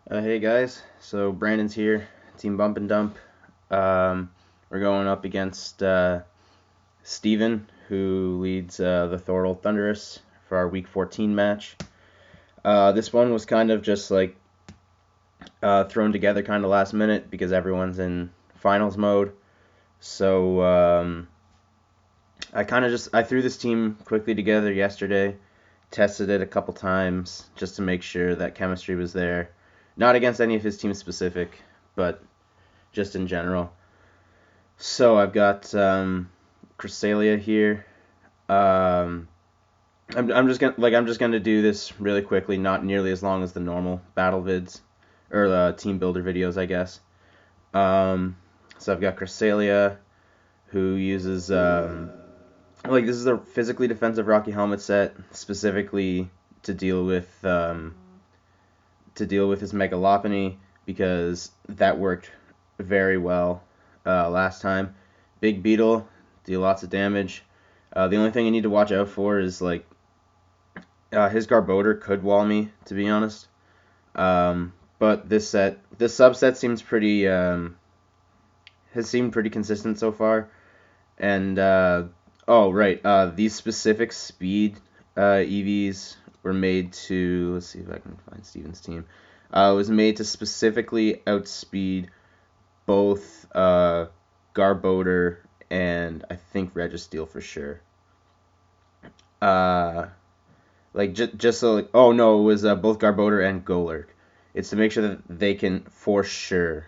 Hey guys, so Brandon's here, Team Bump and Dump. We're going up against Steven, who leads the Thorold Thundurus for our Week 14 match. This one was kind of just like thrown together kind of last minute because everyone's in finals mode. So I threw this team quickly together yesterday, tested it a couple times just to make sure that chemistry was there. Not against any of his team specific, but just in general. So I've got Cresselia here. Um, I'm just gonna do this really quickly, not nearly as long as the normal battle vids or the team builder videos, I guess. So I've got Cresselia, who uses this is a physically defensive Rocky Helmet set specifically to deal with his Megalopony because that worked very well last time. Big Beetle, do lots of damage. The only thing you need to watch out for is his Garbodor could wall me, to be honest. But this subset seems has seemed pretty consistent so far. And these specific speed EVs were made to, let's see if I can find Steven's team. It was made to specifically outspeed both Garbodor and I think Registeel for sure. Just so oh no, it was both Garbodor and Golurk. It's to make sure that they can for sure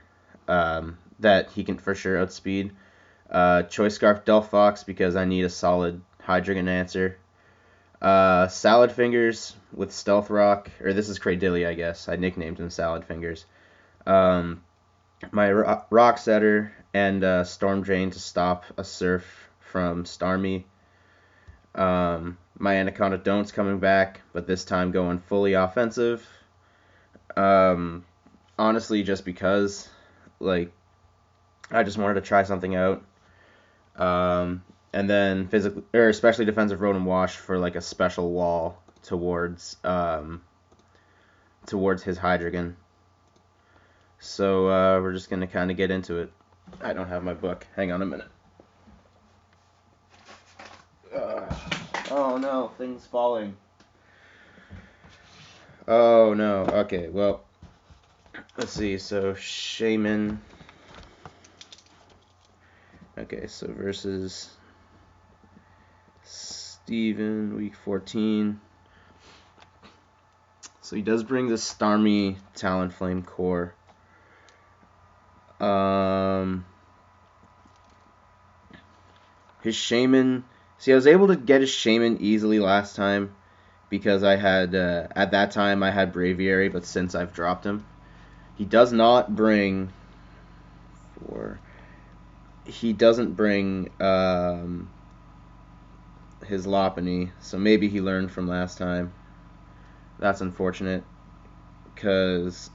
that he can for sure outspeed Choice Scarf Delphox because I need a solid Hydreigon answer. Salad Fingers with Stealth Rock, or this is Cradilly, I guess. I nicknamed him Salad Fingers. My Rock Setter and Storm Drain to stop a Surf from Starmie. My Anaconda Don't's coming back, but this time going fully offensive. Honestly, just because, I just wanted to try something out. And then physically, or especially defensive Road and Wash for a special wall towards his Hydreigon. So we're just gonna kind of get into it. I don't have my book. Hang on a minute. Oh no, things falling. Oh no. Okay, well, let's see. So Shaman. Okay, so versus Steven, week 14. So he does bring the Starmie Talonflame core. His Shaman. See, I was able to get his Shaman easily last time because I had, at that time, I had Braviary, but since I've dropped him. He does not bring. He doesn't bring his Lopunny, so maybe he learned from last time. That's unfortunate, because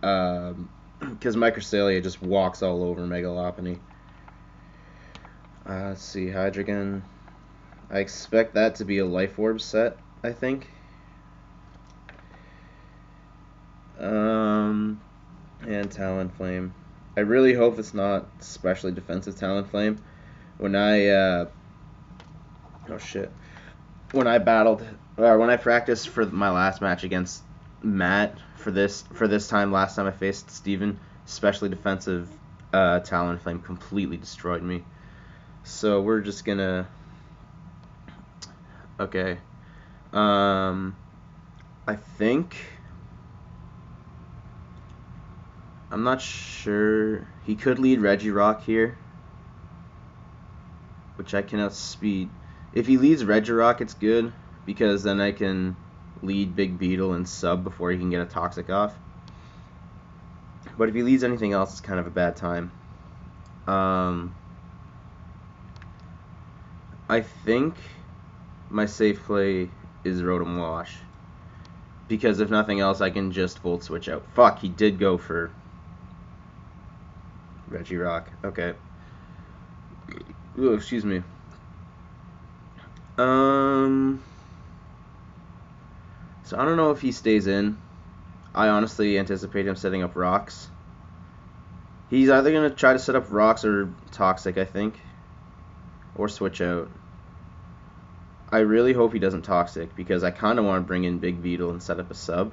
my Cresselia just walks all over Megalopony. Let's see, Hydreigon. I expect that to be a Life Orb set, I think. And Talonflame. I really hope it's not especially defensive Talonflame. When I when I practiced for my last match against Matt for this time last time I faced Steven, especially defensive Talonflame completely destroyed me. So we're just gonna okay. I think I'm not sure. He could lead Regirock here, which I can outspeed. If he leads Regirock, it's good, because then I can lead Big Beetle and sub before he can get a Toxic off. But if he leads anything else, it's kind of a bad time. I think my safe play is Rotom Wash, because if nothing else, I can just Volt Switch out. Fuck, he did go for Regirock. Okay. Ooh, excuse me. So I don't know if he stays in. I honestly anticipate him setting up rocks. He's either going to try to set up rocks or toxic, I think. Or switch out. I really hope he doesn't toxic, because I kind of want to bring in Big Beetle and set up a sub.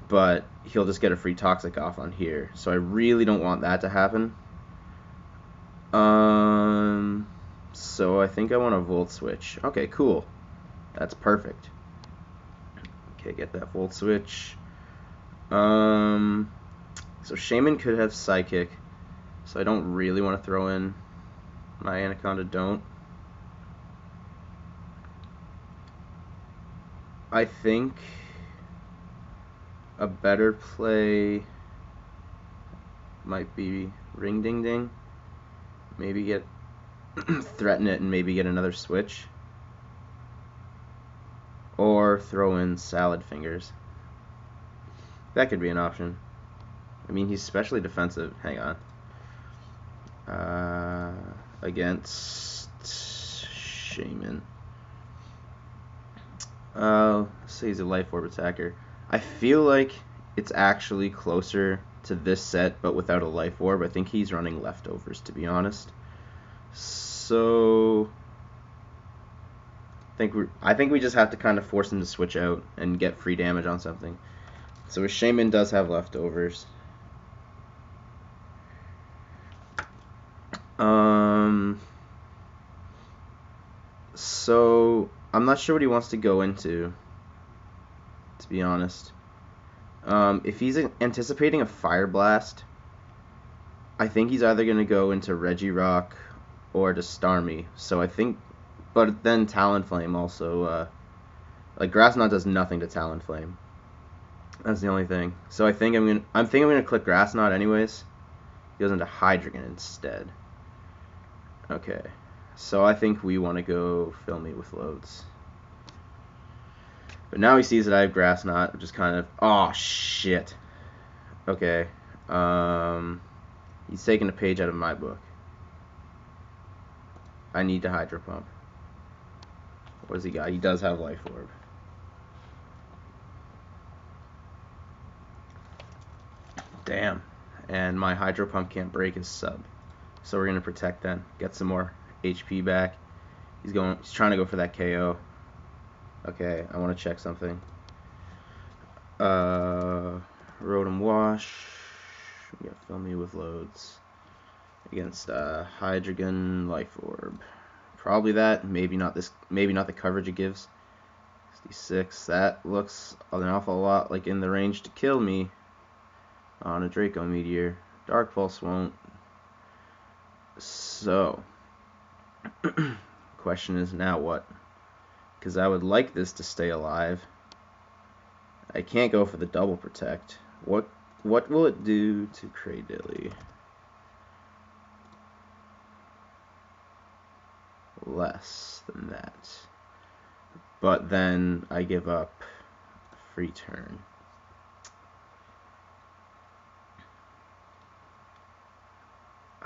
But he'll just get a free toxic off on here. So I really don't want that to happen. So I think I want a Volt Switch. Okay, cool. That's perfect. Okay, get that Volt Switch. So Shaman could have Psychic. So I don't really want to throw in my Anaconda Don't. I think a better play might be Ring Ding Ding. Maybe get threaten it and maybe get another switch. Or throw in Salad Fingers. That could be an option. I mean, he's especially defensive. Hang on. Against Shaman. Let's say he's a Life Orb attacker. I feel like it's actually closer to this set, but without a Life Orb. I think he's running Leftovers, to be honest. So I think we just have to kind of force him to switch out and get free damage on something. So his Shaman does have Leftovers. So I'm not sure what he wants to go into, to be honest. If he's anticipating a Fire Blast, I think he's either going to go into Regirock or to Starmie. So I think, but then Talonflame also, like Grass Knot does nothing to Talonflame. That's the only thing. So I think I'm gonna click Grass Knot anyways. He goes into Hydreigon instead. Okay. So I think we want to go Fill Me with Loads. But now he sees that I have Grass Knot, which is kind of... Oh, shit. Okay. He's taking a page out of my book. I need to Hydro Pump. What does he got? He does have Life Orb. Damn. And my Hydro Pump can't break his sub. So we're going to protect then. Get some more HP back. He's trying to go for that KO. Okay, I want to check something. Rotom Wash. Yeah, Fill Me with Loads. Against Hydreigon Life Orb. Probably that. Maybe not this. Maybe not the coverage it gives. 66. That looks an awful lot like in the range to kill me on a Draco Meteor. Dark Pulse won't. So, question is now what? Because I would like this to stay alive. I can't go for the double protect. What will it do to Cradilly? Less than that. But then I give up free turn.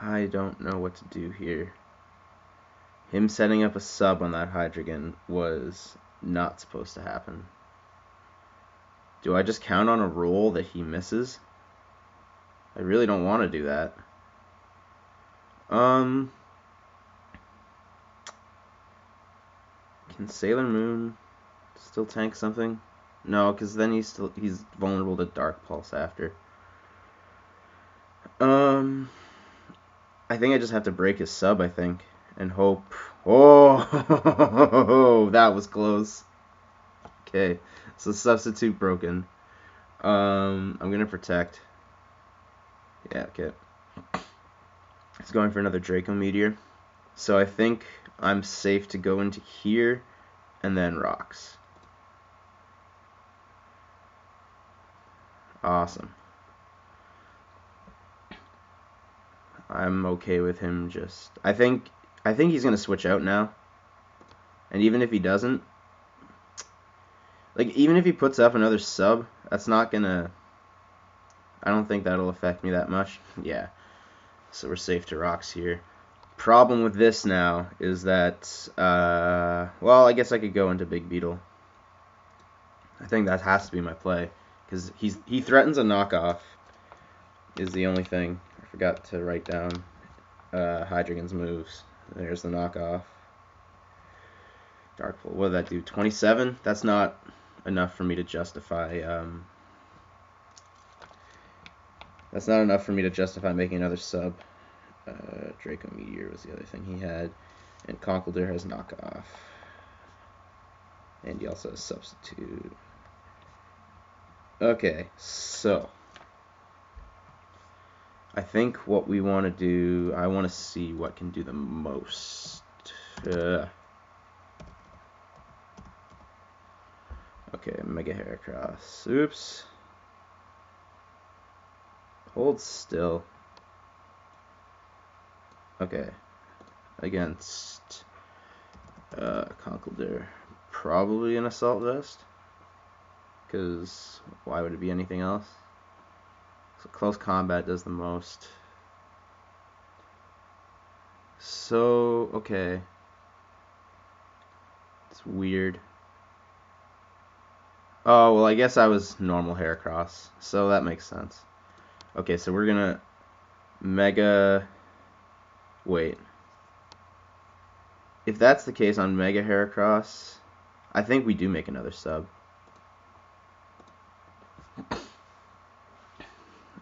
I don't know what to do here. Him setting up a sub on that Hydreigon was not supposed to happen. Do I just count on a roll that he misses? I really don't want to do that. Can Sailor Moon still tank something? No, because then he's vulnerable to Dark Pulse after. I think I just have to break his sub, I think, and hope. Oh, that was close. Okay, so substitute broken. I'm gonna protect. Yeah, okay. It's going for another Draco Meteor. So I think I'm safe to go into here and then rocks. Awesome. I'm okay with him just... I think he's going to switch out now. And even if he doesn't... Like, even if he puts up another sub, that's not going to... I don't think that'll affect me that much. Yeah. So we're safe to rocks here. Problem with this now is that... well, I guess I could go into Big Beetle. I think that has to be my play. because he threatens a knockoff. Is the only thing I forgot to write down. Hydreigon's moves. There's the knockoff. Dark Pull. What did that do? 27. That's not enough for me to justify. That's not enough for me to justify making another sub. Draco Meteor was the other thing he had, and Conkeldurr has knockoff, and he also has substitute. Okay, so I think what we want to do, I want to see what can do the most. Okay, Mega Heracross. Oops. Hold still. Okay. Against Conkeldurr. Probably an Assault Vest. Because why would it be anything else? So close combat does the most. So, okay. It's weird. Oh, well, I guess I was normal Heracross. So that makes sense. Okay, so we're gonna Mega... Wait. If that's the case on Mega Heracross, I think we do make another sub.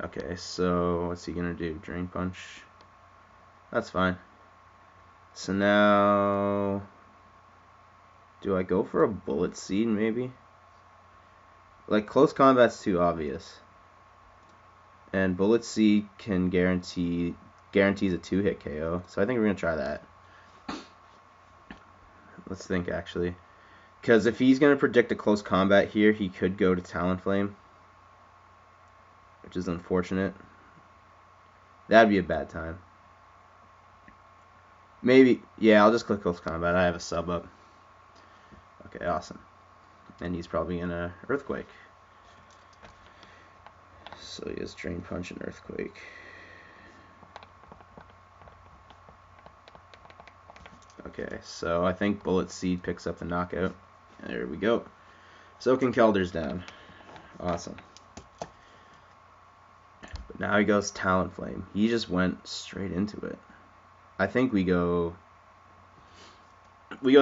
Okay, so what's he gonna do? Drain Punch. That's fine. So now, do I go for a Bullet Seed maybe? Like, close combat's too obvious. And Bullet Seed can guarantees a 2-hit KO. So I think we're gonna try that. Let's think actually. Because if he's gonna predict a close combat here, he could go to Talonflame, which is unfortunate. That'd be a bad time. Maybe, yeah, I'll just click close combat. I have a sub up. Okay, awesome. And he's probably in a Earthquake. So he has Drain Punch and Earthquake. Okay, so I think Bullet Seed picks up the knockout. There we go. So Conkeldurr's down. Awesome. But now he goes Talonflame. He just went straight into it. I think we go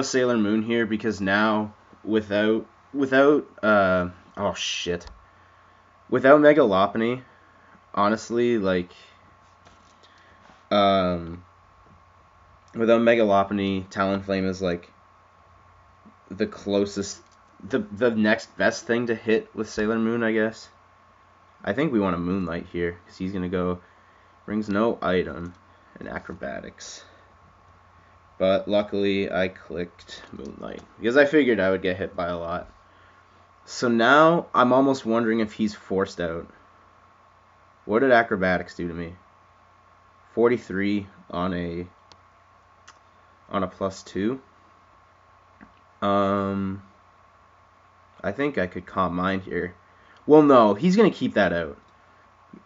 Sailor Moon here because now without oh shit. Without Mega Lopunny, honestly, like without Mega Lopunny, Talonflame is like the closest, the next best thing to hit with Sailor Moon, I guess. I think we want a Moonlight here because he's gonna go brings no item and Acrobatics. But luckily I clicked Moonlight because I figured I would get hit by a lot. So now I'm almost wondering if he's forced out. What did Acrobatics do to me? 43 on a +2. I think I could Calm Mind here. Well, no, he's gonna keep that out.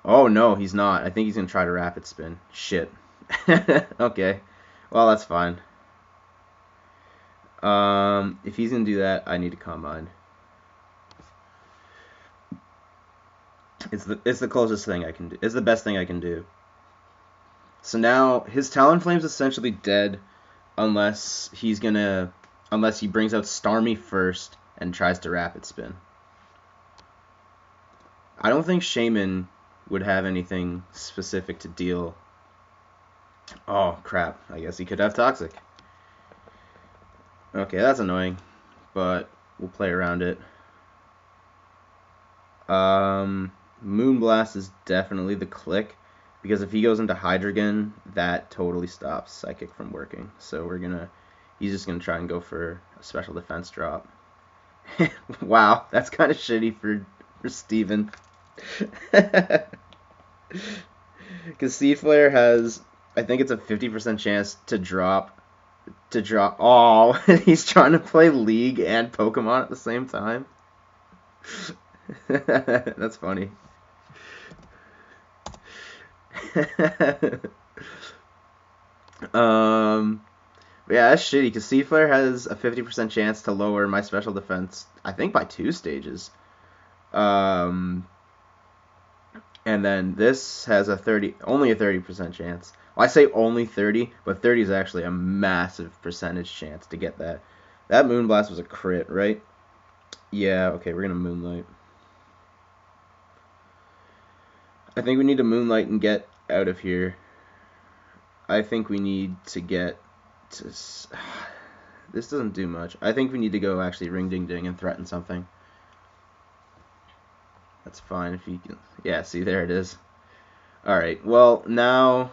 Oh no, he's not. I think he's gonna try to Rapid Spin. Shit. Okay. Well, that's fine. If he's gonna do that, I need to Calm Mind. It's the closest thing I can do. It's the best thing I can do. So now his Talonflame's essentially dead unless he brings out Starmie first and tries to Rapid Spin. I don't think Shaman would have anything specific to deal. Oh crap, I guess he could have Toxic. Okay, that's annoying, but we'll play around it. Moonblast is definitely the click, because if he goes into Hydreigon, that totally stops Psychic from working. So he's just gonna try and go for a special defense drop. Wow, that's kind of shitty for Steven. Because Seed Flare has, I think it's a 50% chance to drop. Oh, he's trying to play League and Pokemon at the same time. That's funny. Yeah, that's shitty because Seaflare has a 50% chance to lower my special defense, I think by 2 stages. And then this has only a 30% chance. Well, I say only 30, but 30 is actually a massive percentage chance to get that. That Moonblast was a crit, right? Yeah, okay, we're gonna Moonlight. I think we need to Moonlight and get out of here. I think we need to get to... This doesn't do much. I think we need to go actually Ring Ding Ding and threaten something. That's fine if you can... Yeah, see, there it is. Alright, well, now...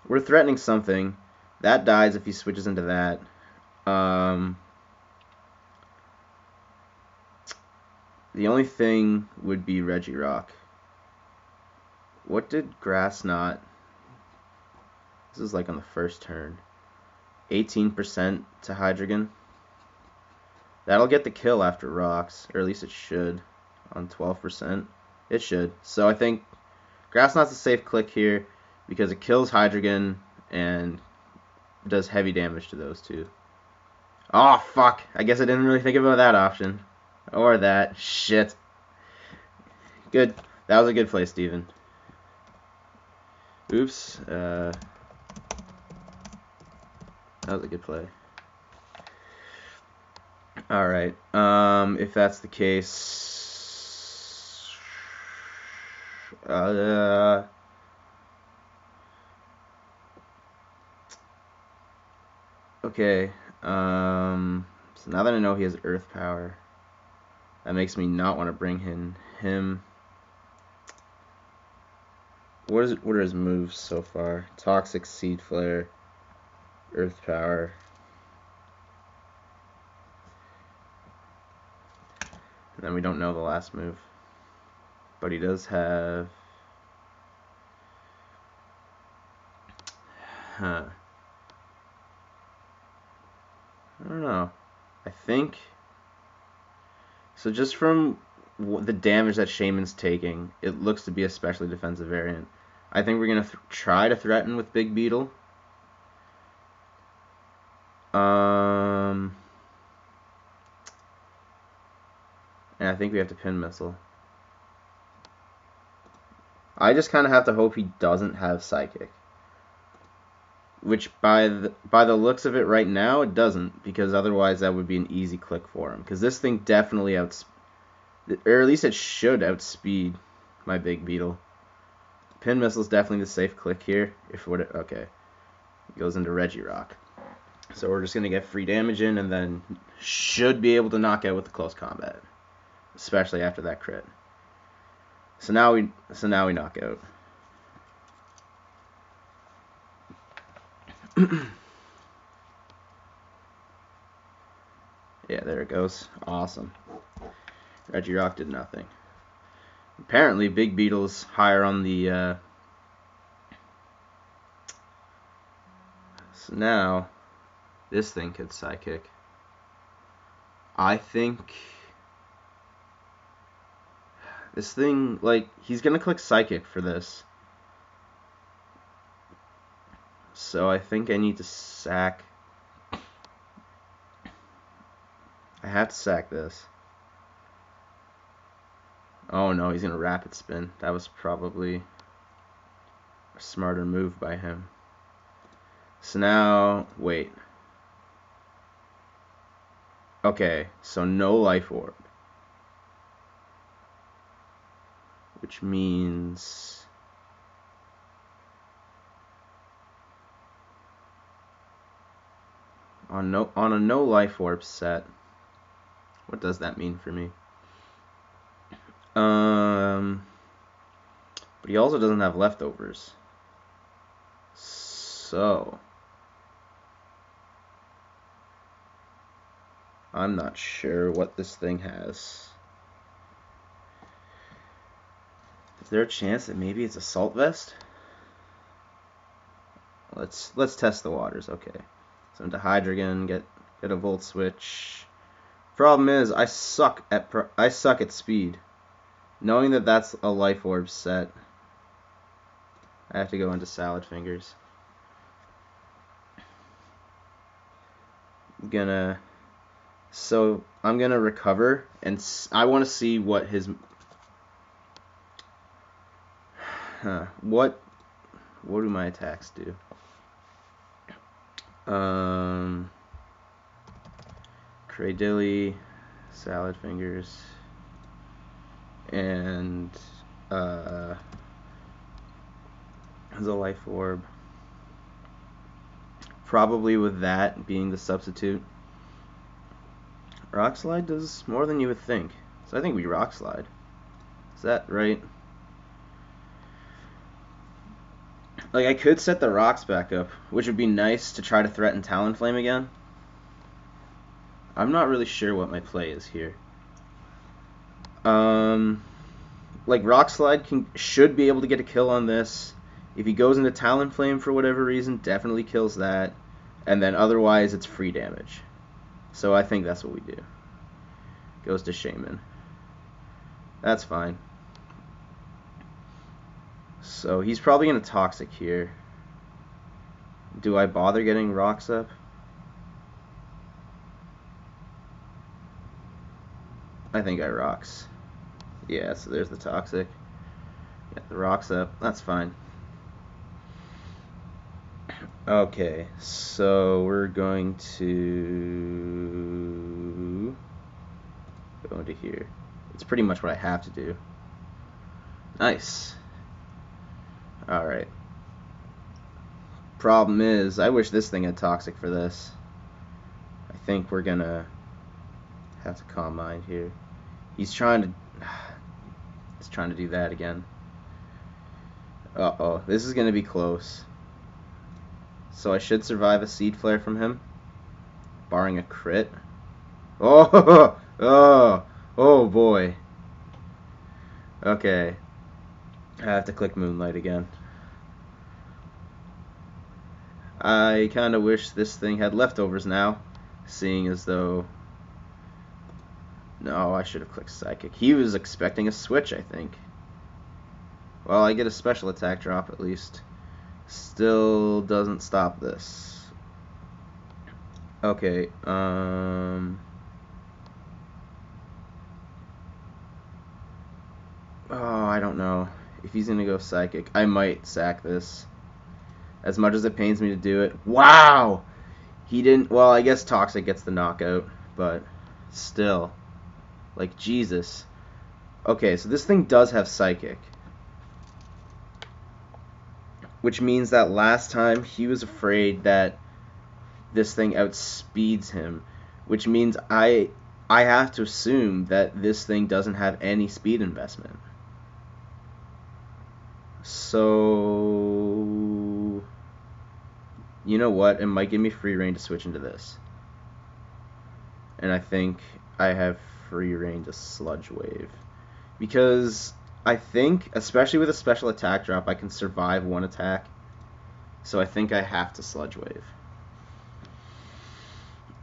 we're threatening something. That dies if he switches into that. The only thing would be Regirock. What did Grass not... This is like on the first turn. 18% to Hydreigon. That'll get the kill after Rocks, or at least it should, on 12%. It should. So I think Grass Knot's a safe click here because it kills Hydreigon and does heavy damage to those two. Oh, fuck. I guess I didn't really think about that option. Or that. Shit. Good. That was a good play, Steven. Oops. That was a good play. Alright. If that's the case... okay. So now that I know he has Earth Power, that makes me not want to bring him. What are his moves so far? Toxic, Seed Flare, Earth Power. And then we don't know the last move. But he does have... I don't know. I think... So just from the damage that Shaman's taking, it looks to be a specially defensive variant. I think we're going to try to threaten with Big Beetle. And I think we have to Pin Missile. I just kind of have to hope he doesn't have Psychic. Which, by the looks of it right now, it doesn't. Because otherwise that would be an easy click for him. Because this thing definitely or at least it should outspeed my Big Beetle. Pin Missile is definitely the safe click here. Okay. It goes into Regirock. So we're just going to get free damage in and then should be able to knock out with the close combat. Especially after that crit. So now we knock out. Yeah, there it goes. Awesome. Regirock did nothing. Apparently, Big Beetle's higher on the... So now, this thing could Psychic. I think... This thing, like, he's going to click Psychic for this. So I think I need to sack... I have to sack this. Oh no, he's going to Rapid Spin. That was probably a smarter move by him. So now, wait. Okay, so no Life Orb. Which means... On a no Life Orb set, what does that mean for me? But he also doesn't have leftovers. So I'm not sure what this thing has. Is there a chance that maybe it's Assault Vest? Let's test the waters. Okay. So into Hydreigon, get a Volt Switch. Problem is, I suck at speed. Knowing that that's a Life Orb set, I have to go into Salad Fingers. So I'm going to recover, and I want to see what his... What do my attacks do? Cradilly, Salad Fingers, and the Life Orb. Probably with that being the substitute. Rock Slide does more than you would think. So I think we Rock Slide. Is that right? Like, I could set the rocks back up, which would be nice to try to threaten Talonflame again. I'm not really sure what my play is here. Like, Rock Slide should be able to get a kill on this. If he goes into Talonflame for whatever reason, definitely kills that. And then otherwise, it's free damage. So I think that's what we do. Goes to Shaman. That's fine. So he's probably going to Toxic here. Do I bother getting rocks up? I think I rocks. Yeah, so there's the Toxic. Get the rocks up. That's fine. Okay, so we're going to go into here. It's pretty much what I have to do. Nice. Alright. Problem is, I wish this thing had Toxic for this. I think we're gonna have to Calm Mind here. He's trying to do that again. Uh-oh, this is gonna be close. So I should survive a Seed Flare from him, barring a crit. Oh, oh boy. Okay, I have to click Moonlight again. I kind of wish this thing had leftovers now, seeing as though... No, I should have clicked Psychic. He was expecting a switch, I think. Well, I get a special attack drop at least. Still doesn't stop this. Okay, oh, I don't know. If he's gonna go Psychic, I might sack this. As much as it pains me to do it. Wow! He didn't... Well, I guess Toxic gets the knockout, but still. Like, Jesus. Okay, so this thing does have Psychic. Which means that last time he was afraid that this thing outspeeds him. Which means I have to assume that this thing doesn't have any speed investment. So... You know what? It might give me free reign to switch into this. And I think I have free reign to Sludge Wave. Because I think, especially with a special attack drop, I can survive one attack. So I think I have to Sludge Wave.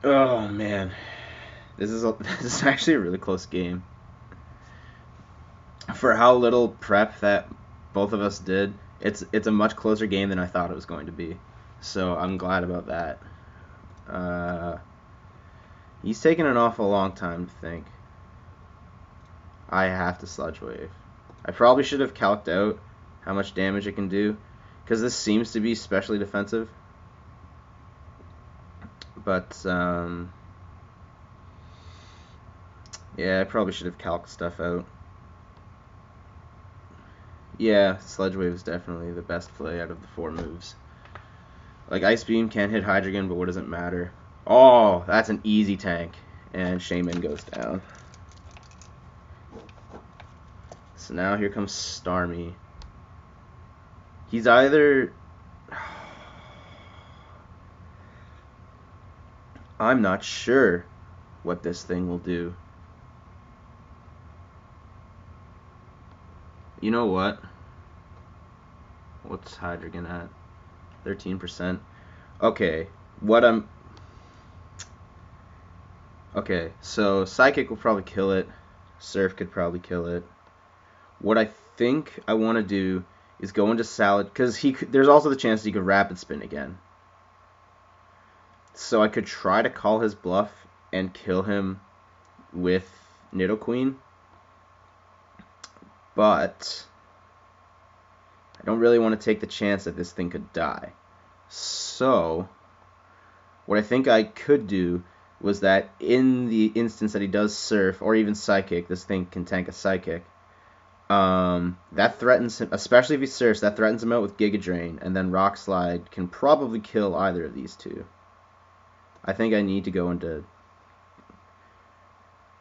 Oh, man. This is actually a really close game. For how little prep that both of us did, it's a much closer game than I thought it was going to be. So I'm glad about that. He's taken an awful long time to think. I have to Sludge Wave. I probably should have calced out how much damage it can do, because this seems to be specially defensive. But, yeah, I probably should have calced stuff out. Yeah, Sludge Wave is definitely the best play out of the 4 moves. Like, Ice Beam can't hit Hydreigon, but what does it matter? Oh, that's an easy tank. And Shaman goes down. So now here comes Starmie. He's either... I'm not sure what this thing will do. You know what? What's Hydreigon at? 13%. Okay, Okay, so Psychic will probably kill it. Surf could probably kill it. What I think I want to do is go into Salad, because there's also the chance that he could Rapid Spin again. So I could try to call his bluff and kill him with Nidoqueen, but I don't really want to take the chance that this thing could die. So what I think I could do was that in the instance that he does Surf or even Psychic, this thing can tank a Psychic. That threatens him, especially if he Surfs, that threatens him out with Giga Drain, and then Rock Slide can probably kill either of these two. I think I need to go into...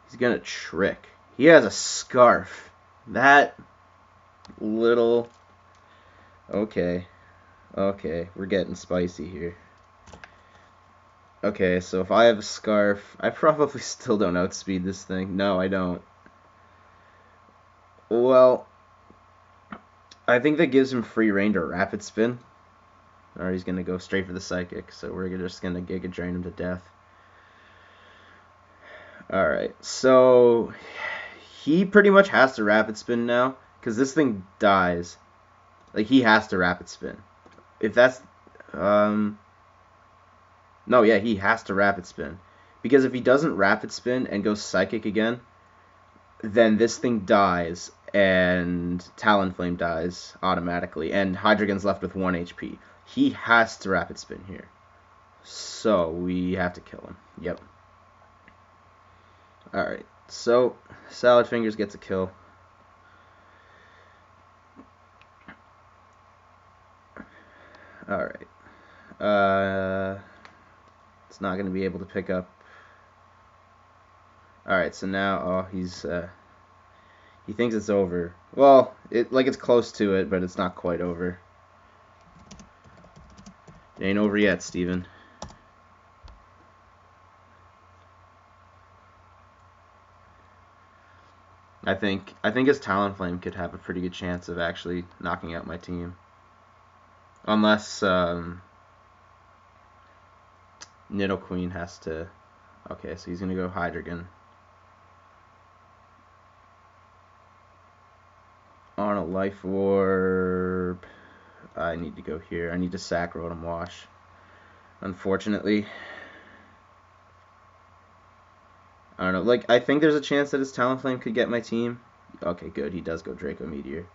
He's gonna Trick. He has a Scarf. That little... Okay, we're getting spicy here. Okay, so if I have a Scarf, I probably still don't outspeed this thing. No, I don't. Well, I think that gives him free reign to Rapid Spin. Or he's going to go straight for the Psychic, so we're just going to Giga Drain him to death. Alright, so he pretty much has to Rapid Spin now, because this thing dies. Like, he has to Rapid Spin. If that's... No, yeah, he has to Rapid Spin. Because if he doesn't Rapid Spin and goes Psychic again, then this thing dies, and Talonflame dies automatically, and Hydreigon's left with 1 HP. He has to Rapid Spin here. So, we have to kill him. Yep. Alright, so Salad Fingers gets a kill. Alright. It's not going to be able to pick up. Alright, so now, he's, he thinks it's over. Well, it's close to it, but it's not quite over. It ain't over yet, Steven. I think his Talonflame could have a pretty good chance of actually knocking out my team. Unless, Nidoqueen has to... Okay, so he's going to go Hydreigon. On a Life Orb... I need to go here. I need to sack Rotom Wash. Unfortunately. I don't know. Like, I think there's a chance that his Talonflame could get my team. Okay, good. He does go Draco Meteor.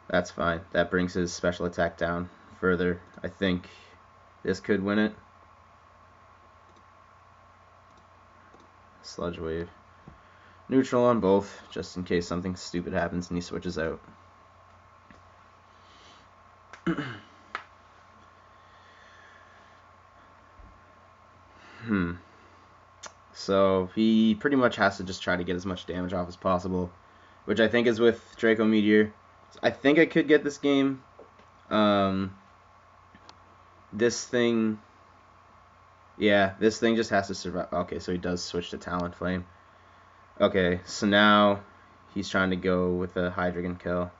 That's fine. That brings his special attack down further. I think this could win it. Sludge Wave. Neutral on both, just in case something stupid happens and he switches out. So he pretty much has to just try to get as much damage off as possible, which I think is with Draco Meteor. I think I could get this game. This thing... Yeah, this thing just has to survive. Okay, so he does switch to Talonflame. Okay, so now he's trying to go with a Hydreigon kill.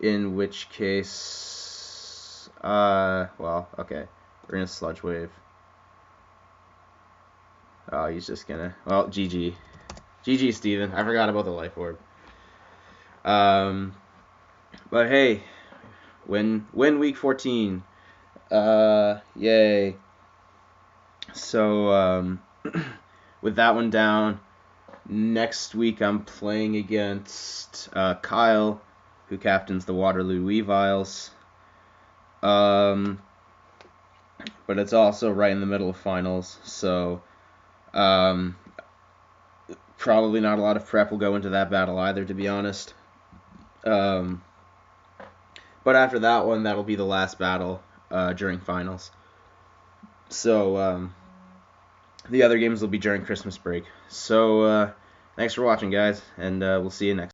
In which case... well, okay. We're gonna Sludge Wave. Oh, he's just gonna... Well, GG. GG, Steven. I forgot about the Life Orb. But hey, win week 14. Yay. So, with that one down, next week I'm playing against Kyle, who captains the Waterloo Weaviles. But it's also right in the middle of finals, so probably not a lot of prep will go into that battle either, to be honest. But after that one, that'll be the last battle during finals. So the other games will be during Christmas break. So thanks for watching, guys, and we'll see you next